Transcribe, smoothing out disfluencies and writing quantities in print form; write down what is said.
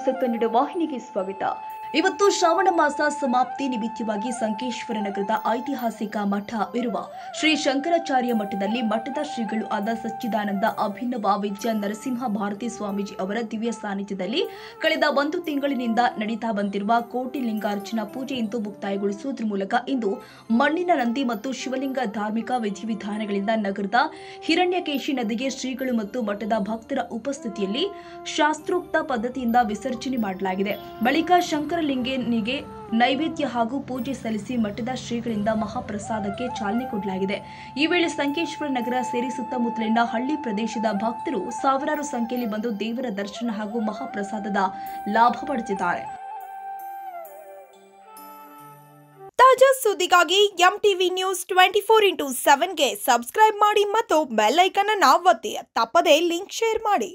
ಹೊಸ ಕನ್ನಡ ವಾಹಿನಿಗೆ ಸ್ವಾಗತ. ಇವತ್ತು ಶ್ರಾವಣ ಮಾಸ ಸಮಾಪ್ತಿ ನಿಮಿತ್ತವಾಗಿ ಸಂಕೇಶ್ವರ ನಗರದ ಐತಿಹಾಸಿಕ ಮಠ ಇರುವ ಶ್ರೀ ಶಂಕರಾಚಾರ್ಯ ಮಠದಲ್ಲಿ ಮಠದ ಶ್ರೀಗಳು ಆದ ಸಚ್ಚಿದಾನಂದ ಅಭಿನವ ವಿದ್ಯಾ ನರಸಿಂಹ ಭಾರತಿ ಸ್ವಾಮೀಜಿ ಅವರ ದಿವ್ಯ ಸಾನ್ನಿಧ್ಯದಲ್ಲಿ ಕಳೆದ 1 ತಿಂಗಳಿನಿಂದ ನಡೀತಾ ಬಂದಿರುವ ಕೋಟಿ ಲಿಂಗಾರ್ಚನಾ ಪೂಜೆ ಇಂದು ಮುಕ್ತಾಯಗೊಳಿಸುವುದರ ಮೂಲಕ ಇಂದು ಮಣ್ಣಿನ ನಂದಿ ಮತ್ತು ಶಿವಲಿಂಗ ಧಾರ್ಮಿಕ ವಿಧಿವಿಧಾನಗಳಿಂದ ನಗರದ ಹಿರಣ್ಯಕೇಶಿ ನದಿಗೆ ಶ್ರೀಗಳು ಮತ್ತು ಮಠದ ಭಕ್ತರ ಉಪಸ್ಥಿತಿಯಲ್ಲಿ ಶಾಸ್ತ್ರೋಕ್ತ ಪದ್ಧತಿಯಿಂದ ವಿಸರ್ಜನೆ ಮಾಡಲಾಗಿದೆ. ಬಳಿಕ ಶಂಕರಲಿಂಗನಿಗೆ ನೈವೇದ್ಯ ಹಾಗೂ ಪೂಜೆ ಸಲ್ಲಿಸಿ ಮಠದ ಶ್ರೀಗಳಿಂದ ಮಹಾಪ್ರಸಾದಕ್ಕೆ ಚಾಲನೆ ಕೊಡಲಾಗಿದೆ. ಈ ವೇಳೆ ಸಂಕೇಶ್ವರ ನಗರ ಸೇರಿ ಸುತ್ತಮುತ್ತಲಿನ ಹಳ್ಳಿ ಪ್ರದೇಶದ ಭಕ್ತರು ಸಾವಿರಾರು ಸಂಖ್ಯೆಯಲ್ಲಿ ಬಂದು ದೇವರ ದರ್ಶನ ಹಾಗೂ ಮಹಾಪ್ರಸಾದದ ಲಾಭ ಪಡೆದಿದ್ದಾರೆ. ತಾಜಾ ಸುದ್ದಿಗಾಗಿ ಎಂಟಿವಿ ನ್ಯೂಸ್ 24x7ಗೆ ಸಬ್ಸ್ಕ್ರೈಬ್ ಮಾಡಿ ಮತ್ತು ಬೆಲ್ ಐಕಾನ್ ಅನ್ನು ಒತ್ತಿ. ತಪ್ಪದೇ ಲಿಂಕ್ ಶೇರ್ ಮಾಡಿ.